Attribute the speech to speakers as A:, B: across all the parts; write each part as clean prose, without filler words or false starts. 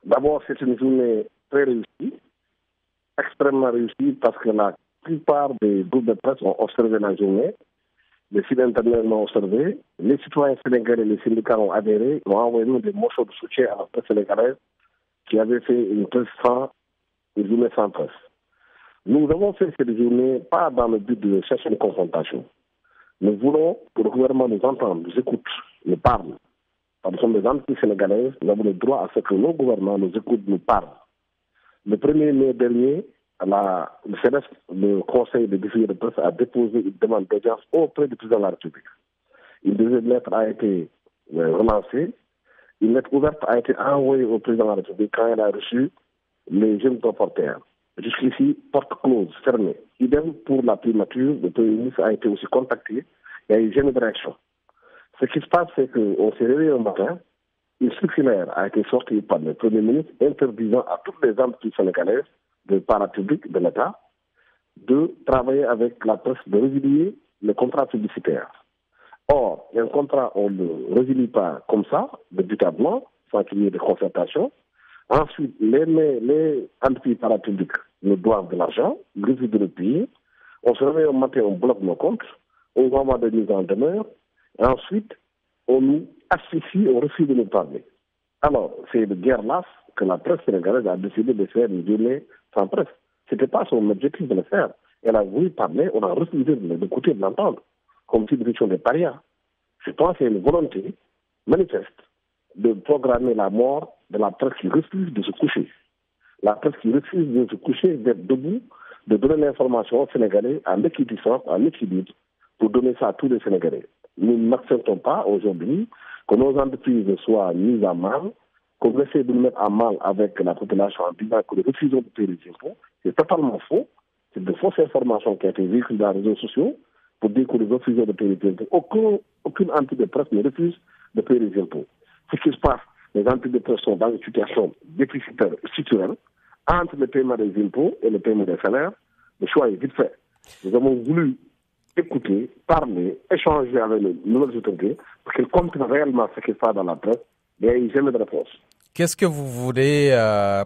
A: D'abord, c'est une journée très réussie, extrêmement réussie, parce que la plupart des groupes de presse ont observé la journée. Les sites internet l'ont observé. Les citoyens sénégalais, les syndicats ont adhéré, ont envoyé nous des morceaux de soutien à la presse sénégalaise qui avait fait une journée sans presse. Nous avons fait cette journée pas dans le but de chercher une confrontation. Nous voulons que le gouvernement nous entende, nous écoute, nous parle. Nous sommes des entités sénégalaises, nous avons le droit à ce que nos gouvernements nous écoutent, nous parlent. Le 1er mai dernier, le CNES, le Conseil des diffusion de presse, a déposé une demande d'audience auprès du président de la République. Une deuxième lettre a été relancée. Une lettre ouverte a été envoyée au président de la République quand il a reçu les jeunes reporters. Jusqu'ici, porte close, fermée. Idem pour la primature, le Premier ministre a été aussi contacté. Il n'y a eu jamais de réaction. Ce qui se passe, c'est qu'on s'est réveillé un matin, une circulaire a été sortie par le Premier ministre interdisant à toutes les entreprises sénégalaises de parapublic de l'État de travailler avec la presse, de résilier le contrat publicitaire. Or, un contrat, on ne le résilie pas comme ça, de but à blanc, sans qu'il y ait de concertation. Ensuite, les entreprises parapubliques nous doivent de l'argent, ils refusent de le payer. On se réveille au matin, on bloque nos comptes, on envoie des mises en demeure, et ensuite, on nous asphyxie, on refuse de nous parler. Alors, c'est de guerre lasse que la presse sénégalaise a décidé de faire une journée sans presse. Ce n'était pas son objectif de le faire. Elle a voulu parler, on a refusé d'écouter, de l'entendre, comme si nous étions des parias. Je pense qu'il y a une volonté manifeste de programmer la mort de la presse qui refuse de se coucher. La presse qui refuse de se coucher, d'être debout, de donner l'information aux Sénégalais en équidistance, en équilibre, pour donner ça à tous les Sénégalais. Nous n'acceptons pas aujourd'hui que nos entreprises soient mises à mal, qu'on essaie de nous mettre à mal avec la population en disant que nous refusons de payer les impôts. C'est totalement faux. C'est de fausses informations qui ont été véhiculées dans les réseaux sociaux pour dire que nous refusons de payer les impôts. Aucune entité de presse ne refuse de payer les impôts. Ce qui se passe, les entités de presse sont dans une situation déficitaire structurelle entre le paiement des impôts et le paiement des salaires. Le choix est vite fait. Nous avons voulu écouter, parler, échanger avec les nouvelles autorités pour qu'elles comprennent réellement ce qui se passe dans la presse, mais il n'y a jamais de réponse.
B: Qu'est-ce que vous voulez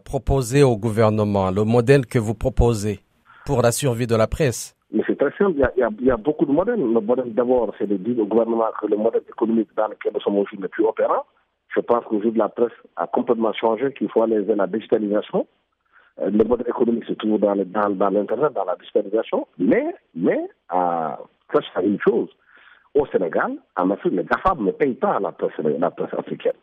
B: proposer au gouvernement, le modèle que vous proposez pour la survie de la presse?
A: Mais c'est très simple, il y a beaucoup de modèles. Le modèle d'abord, c'est de dire au gouvernement que le modèle économique dans lequel nous sommes aujourd'hui n'est plus opérant. Je pense qu'aujourd'hui la presse a complètement changé, qu'il faut aller vers la digitalisation. Le modèle économique se trouve dans l'Internet, dans la digitalisation. Mais sache une chose, au Sénégal, en Afrique, les GAFAM ne payent pas la presse africaine.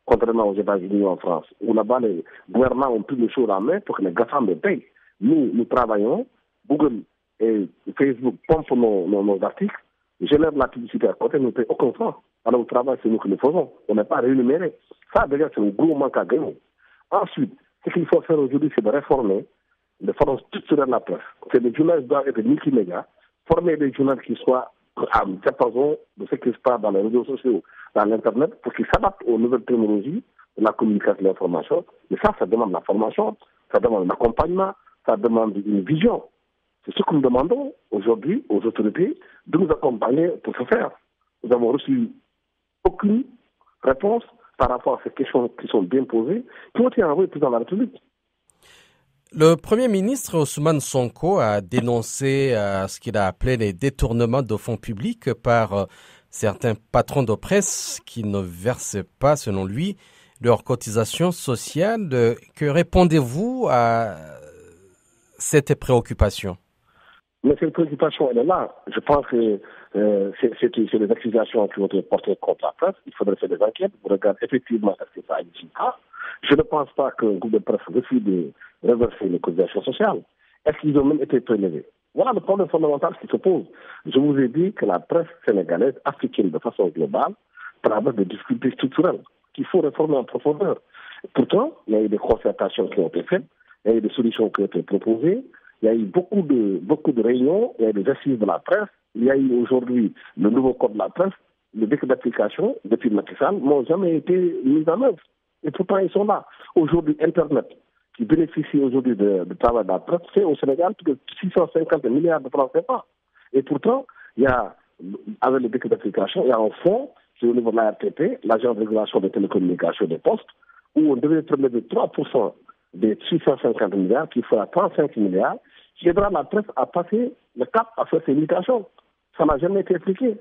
A: Contrairement aux États-Unis ou en France, où là-bas, les gouvernements ont pris les choses en main pour que les GAFAM les payent. Nous travaillons, Google et Facebook pompent nos articles, génèrent de la publicité à côté, nous ne payons aucun franc. Alors le travail, c'est nous qui le faisons. On n'est pas rémunérés. Ça, déjà, c'est un gros manque à gagner. Ensuite, ce qu'il faut faire aujourd'hui, c'est de réformer de façon structurelle la presse. C'est les journalistes doivent être multimédia, former des journalistes qui soient à diapason de ce qui se passe dans les réseaux sociaux, dans l'Internet, pour qu'ils s'adaptent aux nouvelles technologies de la communication et de l'information. Mais ça demande la formation, ça demande l'accompagnement, ça demande une vision. C'est ce que nous demandons aujourd'hui aux autorités de nous accompagner pour ce faire. Nous n'avons reçu aucune réponse par rapport à ces questions qui sont bien posées, qui ont été envoyées au président de la République.
B: Le Premier ministre Ousmane Sonko a dénoncé ce qu'il a appelé les détournements de fonds publics par certains patrons de presse qui ne versent pas, selon lui, leurs cotisations sociales. Que répondez-vous à cette préoccupation?
A: Mais cette préoccupation, elle est là. Je pense que c'est des accusations qui ont été portées contre la presse. Il faudrait faire des enquêtes pour regarder effectivement ce que ça existe. Je ne pense pas qu'un groupe de presse refuse de reverser les cotisations sociales. Est-ce qu'ils ont même été prélevés? Voilà le problème fondamental qui se pose. Je vous ai dit que la presse sénégalaise, africaine de façon globale, traverse des difficultés structurelles qu'il faut réformer en profondeur. Pourtant, il y a eu des concertations qui ont été faites, il y a eu des solutions qui ont été proposées, il y a eu beaucoup de réunions, il y a eu des assises de la presse, il y a eu aujourd'hui le nouveau code de la presse, les décrets d'application depuis Macky Sall n'ont jamais été mis en œuvre. Et pourtant, ils sont là. Aujourd'hui, Internet, qui bénéficie aujourd'hui de travail de la presse, c'est au Sénégal plus de 650 milliards de francs CFA. Et pourtant, il y a, avec les décrets d'application, il y a un fonds qui est au niveau de la RTP, l'Agence de régulation des télécommunications et des postes, où on devait prélever 3% des 650 milliards, qui fera 35 milliards, qui aidera la presse à passer le cap à faire ses mutations. Ça n'a jamais été appliqué.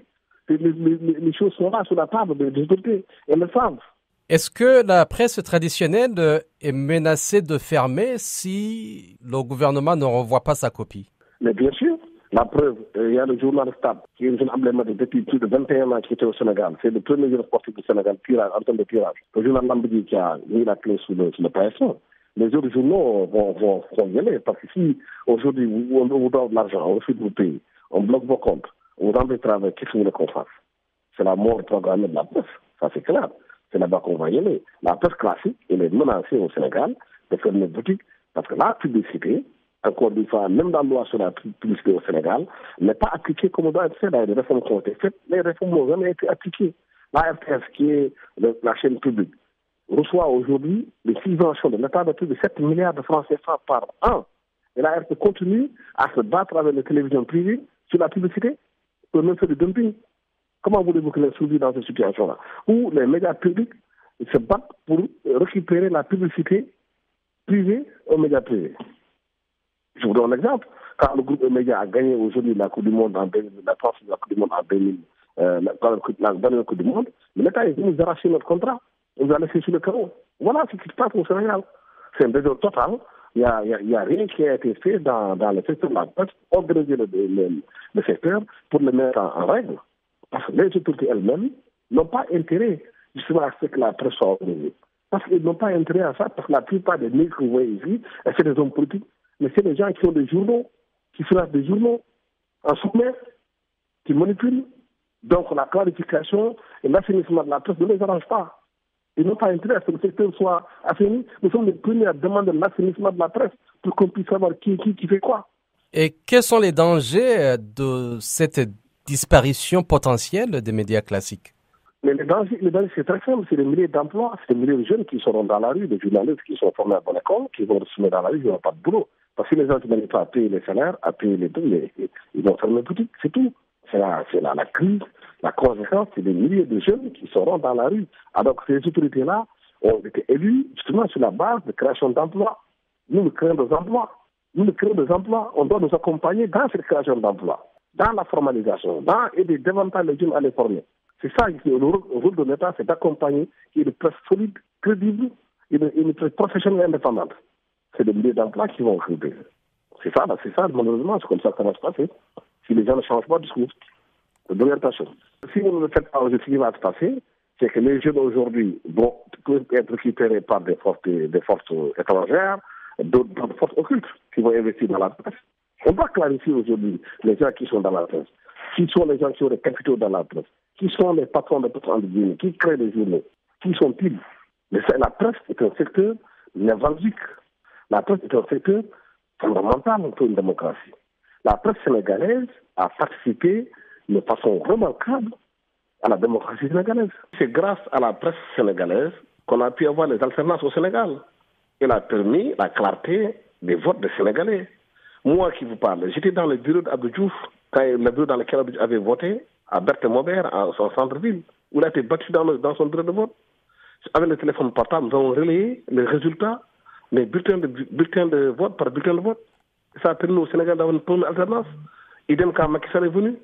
A: Les choses sont là sur la table des autorités. Elles le savent.
B: Est-ce que la presse traditionnelle est menacée de fermer si le gouvernement ne renvoie pas sa copie?
A: Mais bien sûr, la preuve, il y a le journal Stade, qui est une emblématique depuis plus de 21 ans qui était au Sénégal. C'est le premier journal sportif du Sénégal, en termes de tirage. Le journal Lambedi qui a mis la clé sous le PSO. Les autres journaux vont y aller, parce que si aujourd'hui on vous donne de l'argent, on refuse de vous payer, on bloque vos comptes, on vous envoie travail, qu'est-ce que vous voulez qu'on fasse? C'est la mort programmée de la presse, ça c'est clair. C'est là-bas qu'on va y aller. La presse classique, elle est menacée au Sénégal de faire une boutique, parce que la publicité, encore une fois, même dans la loi sur la publicité au Sénégal, n'est pas appliquée comme on doit être fait. Dans les réformes qui ont été faites, les réformes n'ont jamais été appliquées. La RTS, qui est la chaîne publique, reçoit aujourd'hui les subventions de l'État de plus de 7 milliards de francs CFA par an. Et la RT continue à se battre avec les télévisions privées sur la publicité pour même faire du dumping. Comment voulez-vous que les survivent dans cette situation-là, où les médias publics se battent pour récupérer la publicité privée aux médias privés? Je vous donne un exemple. Quand le groupe de médias a gagné aujourd'hui la Coupe du Monde en 2000, la France de la Coupe du Monde en 2000, la dernière Coupe du Monde, l'État est venu nous arracher notre contrat. On nous a laissé sur le carreau. Voilà ce qui se passe au Sénégal. C'est un désordre total. Il n'y a rien qui a été fait dans le secteur de la presse, organiser le secteur pour le mettre en règle. Parce que les autorités elles-mêmes n'ont pas intérêt justement à ce que la presse soit organisée. Parce qu'ils n'ont pas intérêt à ça, parce que la plupart des ministres que vous voyez ici, c'est des hommes politiques, mais c'est des gens qui ont des journaux, qui financent des journaux en sommet, qui manipulent. Donc la clarification et l'assainissement de la presse ne les arrange pas. Ils n'ont pas intérêt à ce que le secteur soit assaini. Nous sommes les premiers à demander l'assainissement de la presse pour qu'on puisse savoir qui fait quoi.
B: Et quels sont les dangers de cette disparition potentielle des médias classiques?
A: Mais les dangers, c'est très simple. C'est des milliers d'emplois, c'est des milliers de jeunes qui seront dans la rue, des journalistes qui sont formés à bonne école, qui vont se mettre dans la rue, ils n'auront pas de boulot. Parce que les gens qui n'arrivent pas à payer les salaires, à payer les prix, ils vont fermer les boutiques, c'est tout. C'est la crise, la conséquence, c'est des milliers de jeunes qui seront dans la rue. Alors que ces autorités-là ont été élues justement sur la base de création d'emplois. Nous créons des emplois. On doit nous accompagner dans cette création d'emplois, dans la formalisation, dans aider davantage les jeunes à les former. C'est ça qui est le rôle de l'État, c'est d'accompagner une presse solide, crédible, une presse professionnelle et indépendante. C'est des milliers d'emplois qui vont créer. C'est ça, malheureusement, c'est comme ça que ça va se passer. Si les gens ne changent pas de discours, d'orientation. Si vous ne le faites pas aujourd'hui, ce qui va se passer, c'est que les jeunes aujourd'hui peuvent être récupérés par des forces étrangères, d'autres forces occultes qui vont investir dans la presse. On doit clarifier aujourd'hui les gens qui sont dans la presse. Qui sont les gens qui ont des capitaux dans la presse? Qui sont les patrons de presse en ligne? Qui créent les journaux? Qui sont-ils? Mais la presse est un secteur névralgique. La presse est un secteur fondamental pour une démocratie. La presse sénégalaise a participé de façon remarquable à la démocratie sénégalaise. C'est grâce à la presse sénégalaise qu'on a pu avoir les alternances au Sénégal. Elle a permis la clarté des votes des Sénégalais. Moi qui vous parle, j'étais dans le bureau d'Abdou Diouf, le bureau dans lequel Abdou avait voté, à Berthe-Maubert, à son centre-ville, où il a été battu dans son bureau de vote. Avec le téléphone portable, nous avons relayé les résultats, les bulletins de vote par bulletin de vote. Ça a permis au Sénégal d'avoir une première alternance. Idem quand Macky Sall est venu.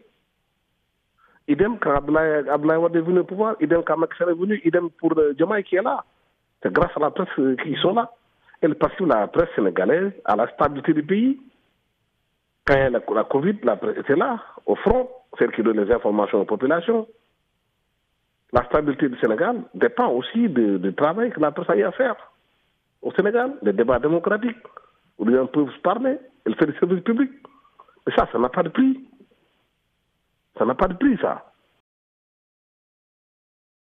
A: Idem quand Abdoulaye Wade est venu au pouvoir. Idem quand Macky Sall est venu. Idem pour Diomaye qui est là. C'est grâce à la presse qu'ils sont là. Elle participe, la presse sénégalaise, à la stabilité du pays. Quand il y a la Covid, la presse était là, au front, celle qui donne les informations aux populations. La stabilité du Sénégal dépend aussi du travail que la presse a eu à faire. Au Sénégal, des débats démocratiques, où les gens peuvent se parler, elle fait des services publics. Mais ça n'a pas de prix. Ça n'a pas de prix, ça.